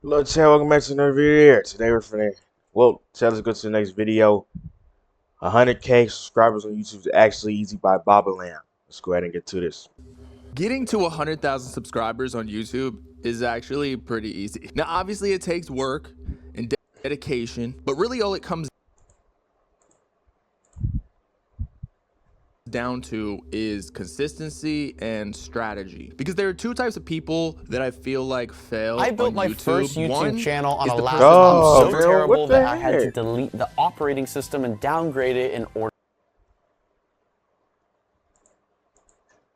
Hello, chat. Welcome back to another video here. Today we're finna, chat, let's go to the next video. 100K subscribers on YouTube is actually easy by Baba Lamb. Let's go ahead and get to this. Getting to 100,000 subscribers on YouTube is actually pretty easy. Now, obviously it takes work and dedication, but really all it comes down to is consistency and strategy. Because there are two types of people that I feel like fail I built on my YouTube. first YouTube channel on a is the laptop Oh, so man, terrible what the that I had to heck? delete the operating system and downgrade it in order.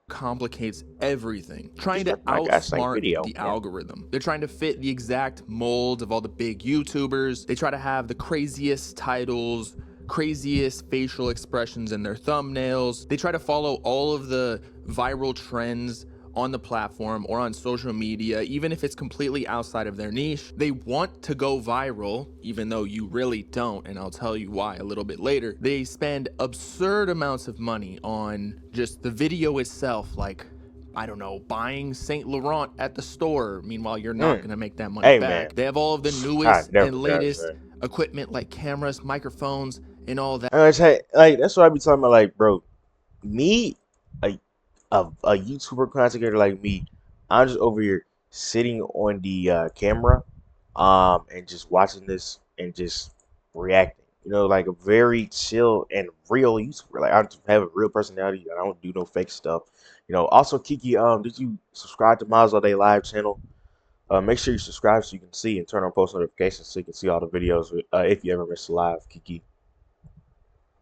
Complicates everything, trying to My guy's saying outsmart video. the Yeah. algorithm. They're trying to fit the exact mold of all the big YouTubers. They try to have the craziest titles, craziest facial expressions in their thumbnails. They try to follow all of the viral trends on the platform or on social media, even if it's completely outside of their niche. They want to go viral, even though you really don't, and I'll tell you why a little bit later. They spend absurd amounts of money on just the video itself, like, I don't know, buying Saint Laurent at the store. Meanwhile, you're not gonna make that money Hey, back. man. They have all of the I newest never and forgot, latest son. equipment like cameras, microphones, and all that. That's what I be talking about. Like, bro, me, a YouTuber content creator like me, I'm just over here sitting on the camera, and just watching this and just reacting. You know, like a very chill and real YouTuber. Like I just have a real personality. I don't do no fake stuff. You know. Also, Kiki, did you subscribe to Miles All Day Live channel? Make sure you subscribe so you can see and turn on post notifications so you can see all the videos. If you ever miss a live, Kiki.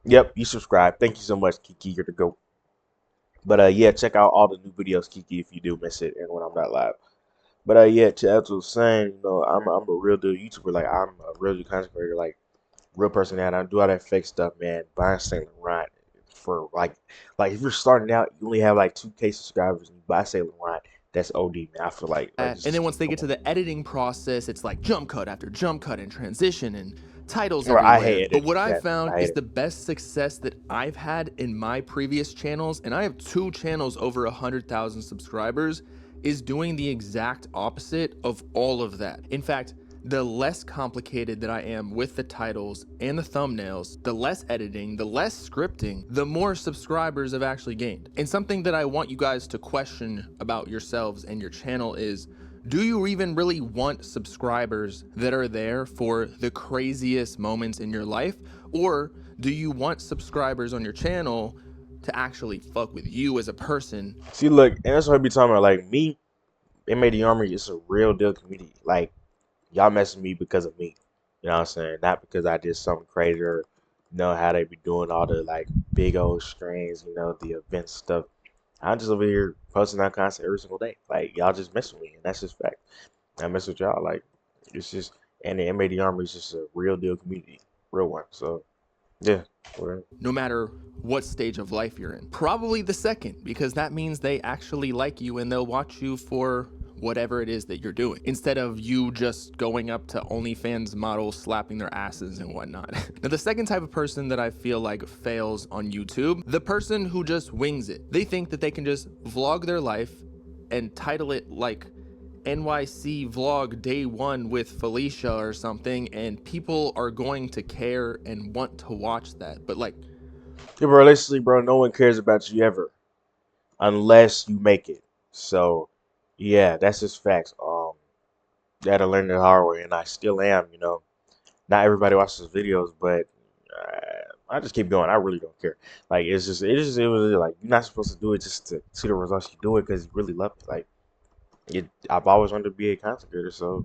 Yep, you subscribe. Thank you so much, Kiki. You're the GOAT. But yeah, check out all the new videos, Kiki, if you do miss it and when I'm not live. But yeah, to as I was saying, you know, I'm a real deal YouTuber. Like I'm a real deal content creator. Like real person that I don't do all that fake stuff, man. Buying Saint Laurent for like if you're starting out, you only have like 2K subscribers and you buy Saint Laurent. That's OD, man. I feel like And just then once keep they get to going. the editing process, it's like jump cut after jump cut and transition and titles Or I everywhere. hate But it. what I've Chat. found I hate is it. the best success that I've had in my previous channels, and I have 2 channels over 100,000 subscribers, is doing the exact opposite of all of that. In fact, the less complicated that I am with the titles and the thumbnails, the less editing, the less scripting, the more subscribers I've actually gained. And something that I want you guys to question about yourselves and your channel is, do you even really want subscribers that are there for the craziest moments in your life? Or do you want subscribers on your channel to actually fuck with you as a person? See, look, and that's what I be talking about. Like me, Inmate the Army is a real deal community. Like y'all messing with me because of me. You know what I'm saying? Not because I did something crazy or know how they be doing all the like big old strains, you know, the event stuff. I'm just over here posting that content every single day. Like y'all just mess with me, and that's just fact. I mess with y'all. Like it's just, and the MAD Army is just a real deal community, real one. So yeah, whatever. No matter what stage of life you're in. Probably the second, because that means they actually like you and they'll watch you for whatever it is that you're doing, instead of you just going up to OnlyFans models, slapping their asses and whatnot. Now, the second type of person that I feel like fails on YouTube, the person who just wings it. They think that they can just vlog their life and title it like NYC vlog day 1 with Felicia or something, and people are going to care and want to watch that. But like, Yeah, bro. Honestly, bro, no one cares about you ever unless you make it. So yeah, that's just facts. I had to learn the hard way, and I still am. You know, not everybody watches videos, but I just keep going. I really don't care. Like it was like you're not supposed to do it just to see the results. You do it because you really love it. Like I've always wanted to be a content creator, so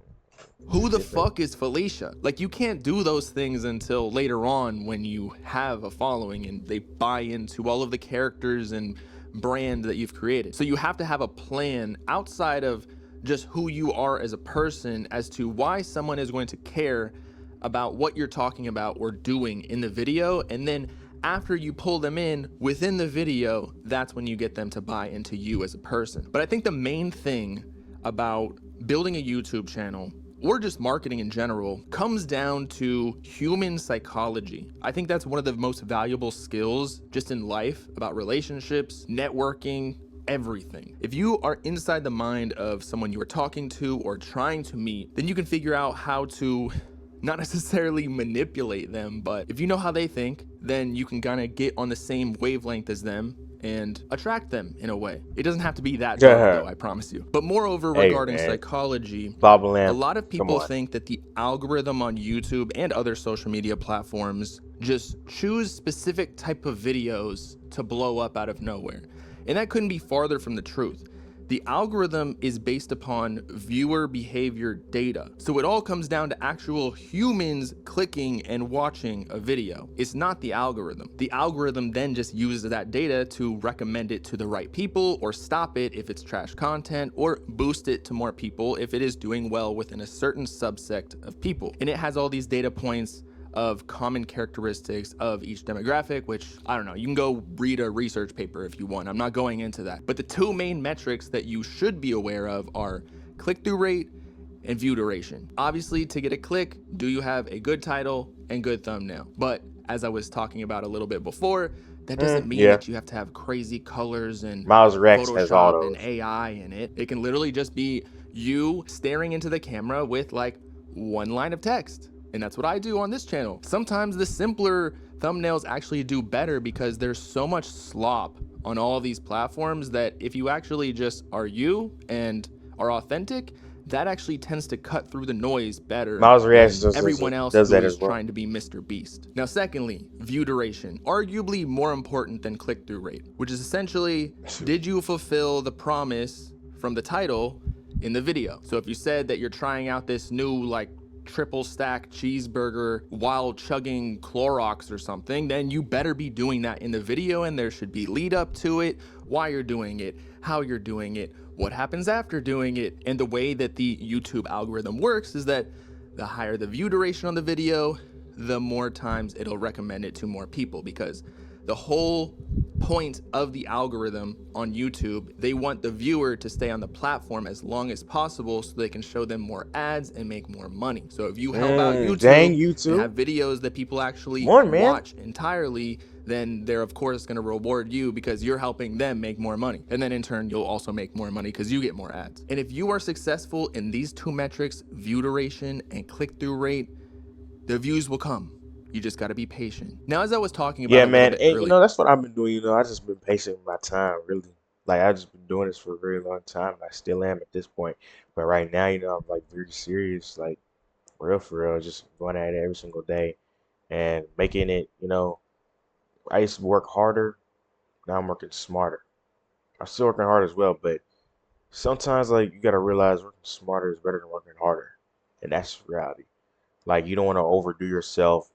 who just the did that. fuck is Felicia? Like, you can't do those things until later on when you have a following and they buy into all of the characters and brand that you've created. So you have to have a plan outside of just who you are as a person as to why someone is going to care about what you're talking about or doing in the video. And then after you pull them in within the video, that's when you get them to buy into you as a person. But I think the main thing about building a YouTube channel or just marketing in general comes down to human psychology. I think that's one of the most valuable skills just in life, about relationships, networking, everything. If you are inside the mind of someone you are talking to or trying to meet, then you can figure out how to not necessarily manipulate them, but if you know how they think, then you can kind of get on the same wavelength as them and attract them in a way. It doesn't have to be that dark though, I promise you. But moreover, Hey, regarding man. psychology, Bob a Lamb. lot of Come people on. think that the algorithm on YouTube and other social media platforms just choose specific type of videos to blow up out of nowhere. And that couldn't be farther from the truth. The algorithm is based upon viewer behavior data. So it all comes down to actual humans clicking and watching a video. It's not the algorithm. The algorithm then just uses that data to recommend it to the right people, or stop it if it's trash content, or boost it to more people if it is doing well within a certain subsect of people. And it has all these data points of common characteristics of each demographic, which, I don't know, you can go read a research paper if you want. I'm not going into that. But the two main metrics that you should be aware of are click-through rate and view duration. Obviously, to get a click, do you have a good title and good thumbnail? But as I was talking about a little bit before, that doesn't mean that you have to have crazy colors and Miles Rex has all Photoshop and those. AI in it. It can literally just be you staring into the camera with like one line of text. And that's what I do on this channel. Sometimes the simpler thumbnails actually do better because there's so much slop on all of these platforms that if you actually just are you and are authentic, that actually tends to cut through the noise better Miles Rex than everyone else does who that is as well. trying to be Mr. Beast. Now, secondly, view duration, arguably more important than click-through rate, which is essentially, did you fulfill the promise from the title in the video? So if you said that you're trying out this new like triple stack cheeseburger while chugging Clorox or something, then you better be doing that in the video, and there should be lead up to it, why you're doing it, how you're doing it, what happens after doing it. And the way that the YouTube algorithm works is that the higher the view duration on the video, the more times it'll recommend it to more people, because the whole point of the algorithm on YouTube, they want the viewer to stay on the platform as long as possible so they can show them more ads and make more money. So if you help out YouTube, Dang, and YouTube. have videos that people actually Come on, man. watch entirely, then they're of course going to reward you because you're helping them make more money. And then in turn, you'll also make more money because you get more ads. And if you are successful in these two metrics, view duration and click-through rate, the views will come. You just got to be patient. Now, as I was talking about Yeah, a little man. bit And earlier, you know, that's what I've been doing. You know, I just been patient with my time, really. Like I just been doing this for a very long time. I still am at this point. But right now, you know, I'm like very serious, like for real, just going at it every single day and making it, you know, I used to work harder, now I'm working smarter. I'm still working hard as well, but sometimes like you gotta realize working smarter is better than working harder. And that's reality. Like you don't want to overdo yourself,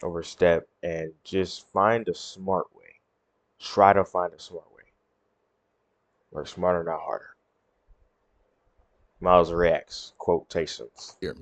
overstep, and just find a smart way. Try to find a smart way. Work smarter, not harder. Miles Rex quotations. here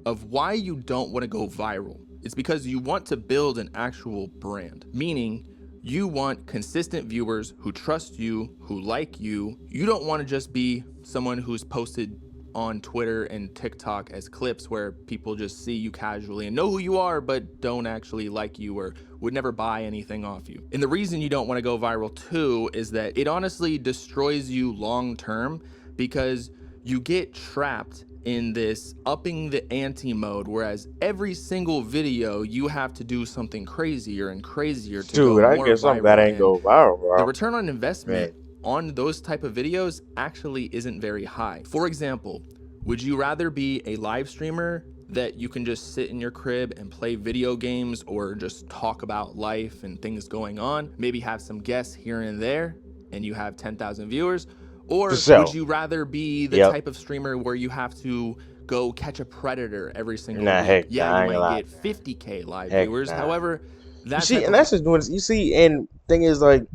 of why you don't want to go viral. It's because you want to build an actual brand, meaning you want consistent viewers who trust you, who like you. You don't want to just be someone who's posted on Twitter and TikTok as clips where people just see you casually and know who you are, but don't actually like you or would never buy anything off you. And the reason you don't want to go viral too is that it honestly destroys you long term, because you get trapped in this upping the ante mode, whereas every single video you have to do something crazier and crazier to Dude, go I more guess I'm glad I viral. ain't go viral, The bro. return on investment Man. on those type of videos actually isn't very high. For example, would you rather be a live streamer that you can just sit in your crib and play video games or just talk about life and things going on, maybe have some guests here and there, and you have 10,000 viewers? Or For would sure. you rather be the Yep. type of streamer where you have to go catch a predator every single Nah, week? heck Yeah, nah, I you ain't gonna might lie. get 50K live Heck viewers. nah. However, You that see, type and of that's just doing this. You see, and thing is like,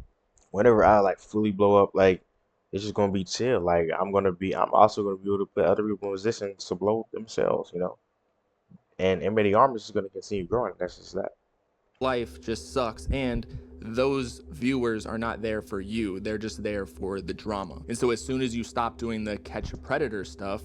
whenever I like fully blow up, like it's just gonna be chill. Like I'm also gonna be able to put other people in positions to blow themselves, you know. And Emily Arms is gonna continue growing. That's just that. life just sucks, and those viewers are not there for you, they're just there for the drama. And so as soon as you stop doing the catch a predator stuff,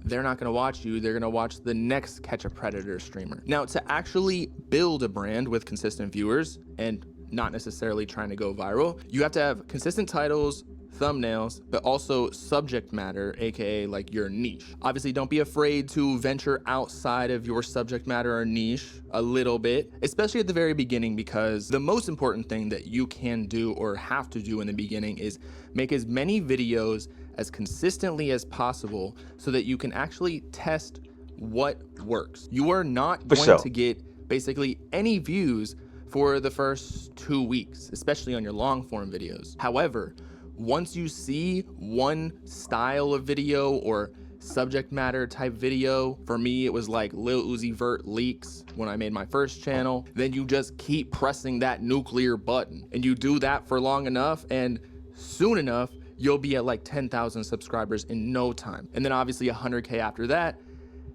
they're not going to watch you, they're going to watch the next catch a predator streamer. Now, to actually build a brand with consistent viewers and not necessarily trying to go viral, you have to have consistent titles, thumbnails, but also subject matter, aka like your niche. Obviously, don't be afraid to venture outside of your subject matter or niche a little bit, especially at the very beginning, because the most important thing that you can do or have to do in the beginning is make as many videos as consistently as possible so that you can actually test what works. You are not going to get basically any views for the first 2 weeks, especially on your long form videos. However, once you see one style of video or subject matter type video, for me it was like Lil Uzi Vert leaks when I made my first channel, then you just keep pressing that nuclear button, and you do that for long enough, and soon enough you'll be at like 10,000 subscribers in no time, and then obviously 100K after that.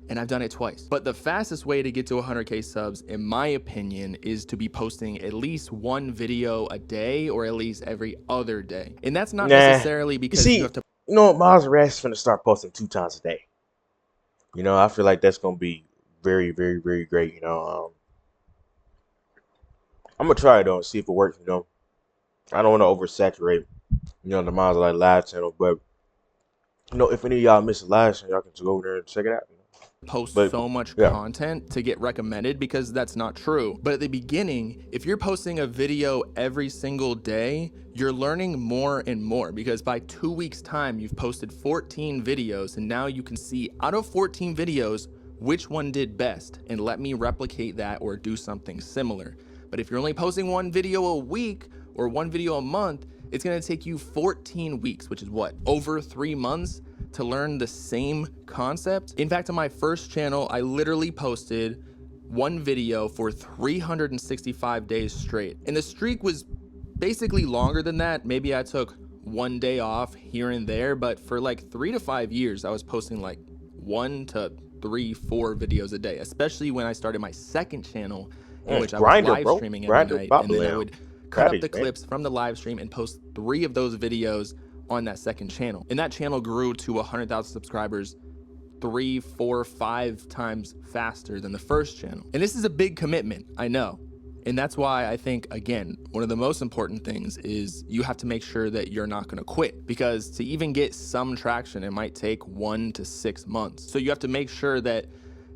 And I've done it twice. But the fastest way to get to 100K subs, in my opinion, is to be posting at least one video a day or at least every other day. And that's not necessarily because you have to. You know, Miles Rash is going to start posting 2 times a day. You know, I feel like that's going to be very, very, very great. You know, I'm going to try it though and see if it works. You know, I don't want to oversaturate, you know, the Miles Live channel. But, you know, if any of y'all missed the live channel, y'all can just go over there and check it out. Post so much content to get recommended, because that's not true. But at the beginning, if you're posting a video every single day, you're learning more and more, because by 2 weeks time you've posted 14 videos, and now you can see out of 14 videos which one did best, and let me replicate that or do something similar. But if you're only posting one video a week or one video a month, it's going to take you 14 weeks, which is what, over 3 months, to learn the same concept. In fact, on my first channel, I literally posted one video for 365 days straight. And the streak was basically longer than that. Maybe I took 1 day off here and there, but for like 3 to 5 years, I was posting like 1 to 3, 4 videos a day, especially when I started my second channel, in which I was live streaming every night. And then I would cut up the clips from the live stream and post 3 of those videos on that second channel. And that channel grew to 100,000 subscribers 3, 4, 5 times faster than the first channel. And this is a big commitment, I know. And that's why I think, again, one of the most important things is you have to make sure that you're not gonna quit, because to even get some traction, it might take 1 to 6 months. So you have to make sure that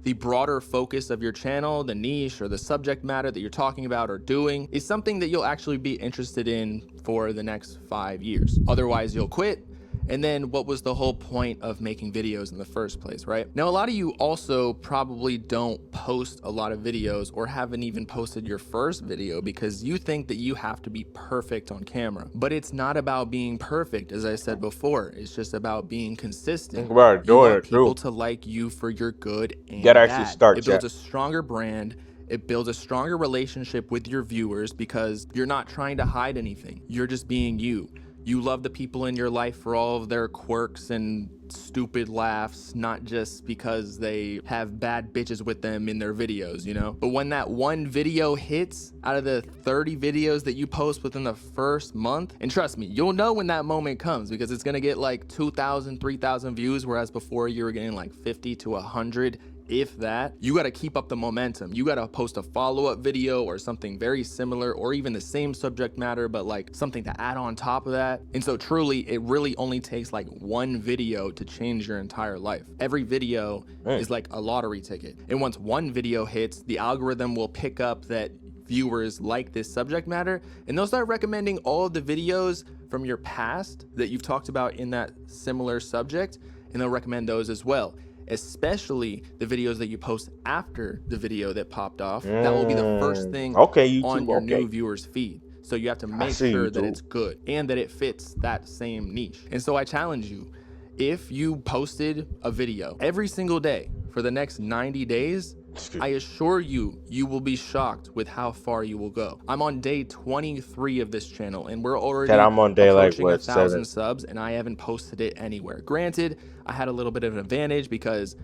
the broader focus of your channel, the niche or the subject matter that you're talking about or doing, is something that you'll actually be interested in for the next 5 years. Otherwise, you'll quit. And then what was the whole point of making videos in the first place, right? Now, a lot of you also probably don't post a lot of videos or haven't even posted your first video because you think that you have to be perfect on camera. But it's not about being perfect, as I said before. It's just about being consistent. Think about doing you want it, people true. to like you for your good and Gotta actually bad. start, It builds chat. a stronger brand. It builds a stronger relationship with your viewers because you're not trying to hide anything. You're just being you. You love the people in your life for all of their quirks and stupid laughs, not just because they have bad bitches with them in their videos, you know? But when that one video hits out of the 30 videos that you post within the first month, and trust me, you'll know when that moment comes because it's gonna get like 2,000, 3,000 views, whereas before you were getting like 50 to 100. If that, you got to keep up the momentum. You got to post a follow-up video or something very similar, or even the same subject matter, but like something to add on top of that. And so truly, it really only takes like one video to change your entire life. Every video is like a lottery ticket. And once one video hits, the algorithm will pick up that viewers like this subject matter, and they'll start recommending all of the videos from your past that you've talked about in that similar subject, and they'll recommend those as well. Especially the videos that you post after the video that popped off. That will be the first thing on your new viewers' feed. So you have to make sure that it's good and that it fits that same niche. And so I challenge you, if you posted a video every single day for the next 90 days, I assure you, you will be shocked with how far you will go. I'm on day 23 of this channel, and we're already approaching 1,000 subs, and I haven't posted it anywhere. Granted, I had a little bit of an advantage because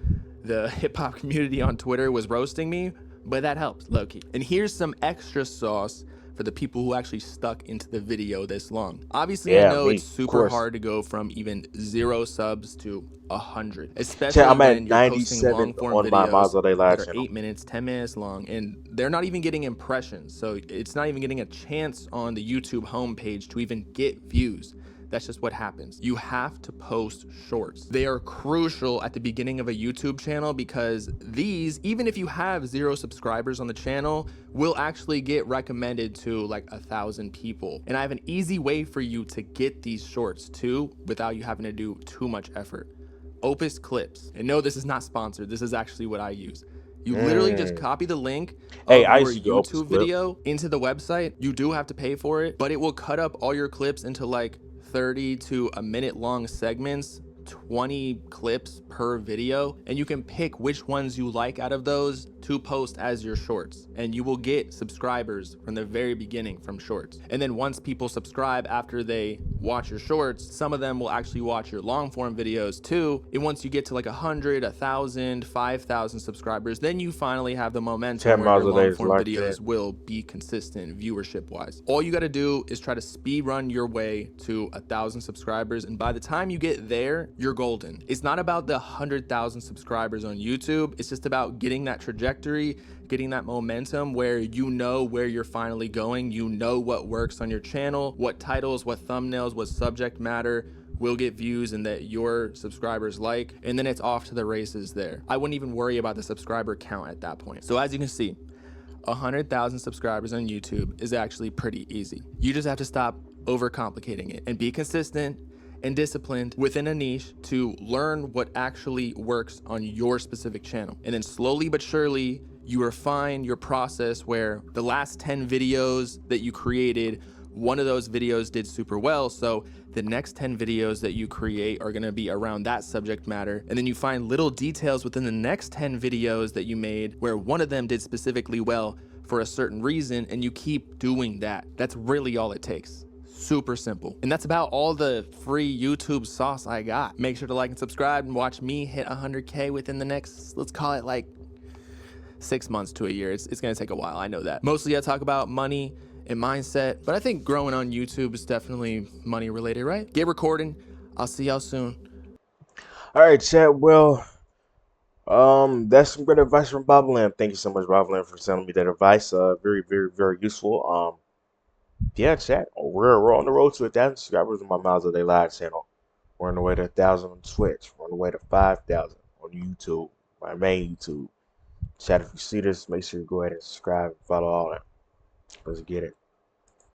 the hip-hop community on Twitter was roasting me, but that helps, low-key. And here's some extra sauce for the people who actually stuck into the video this long. Obviously, I know it's super hard to go from even 0 subs to 100, especially when you're posting long-form videos that are 8 minutes, 10 minutes long, and they're not even getting impressions. So it's not even getting a chance on the YouTube homepage to even get views. That's just what happens. You have to post shorts. They are crucial at the beginning of a YouTube channel because these, even if you have 0 subscribers on the channel, will actually get recommended to like 1,000 people. And I have an easy way for you to get these shorts too without you having to do too much effort. Opus Clips. And no, this is not sponsored. This is actually what I use. You literally just copy the link Hey, of I your used to do Opus YouTube Clip. video into the website. You do have to pay for it, but it will cut up all your clips into like 30 to a minute long segments, 20 clips per video, and you can pick which ones you like out of those to post as your shorts, and you will get subscribers from the very beginning from shorts. And then once people subscribe after they watch your shorts, some of them will actually watch your long form videos too. And once you get to like 100, 1,000, 5,000 subscribers, then you finally have the momentum 10 where your miles a day long is form locked videos in. will be consistent viewership wise. All you got to do is try to speed run your way to 1,000 subscribers, and by the time you get there, you're golden. It's not about the 100,000 subscribers on YouTube. It's just about getting that trajectory, getting that momentum where you know where you're finally going. You know what works on your channel, what titles, what thumbnails, what subject matter will get views and that your subscribers like, and then it's off to the races there. I wouldn't even worry about the subscriber count at that point. So as you can see, 100,000 subscribers on YouTube is actually pretty easy. You just have to stop overcomplicating it and be consistent and disciplined within a niche to learn what actually works on your specific channel. And then slowly but surely, you refine your process where the last 10 videos that you created, one of those videos did super well. So the next 10 videos that you create are gonna be around that subject matter. And then you find little details within the next 10 videos that you made where one of them did specifically well for a certain reason, and you keep doing that. That's really all it takes. Super simple. And that's about all the free YouTube sauce I got. Make sure to like and subscribe and watch me hit 100K within the next, let's call it like 6 months to a year. It's gonna take a while, I know that. Mostly I talk about money and mindset, but I think growing on YouTube is definitely money related, right? Get recording. I'll see y'all soon. All right, chat. Well, that's some good advice from Bob Lamb. Thank you so much, Bob Lamb, for sending me that advice. Very, very, very useful. Yeah, chat. We're on the road to 1,000 subscribers on my Miles of Day Live channel. We're on the way to 1,000 on Twitch. We're on the way to 5,000 on YouTube, my main YouTube. Chat, if you see this, make sure you go ahead and subscribe and follow all that. Let's get it.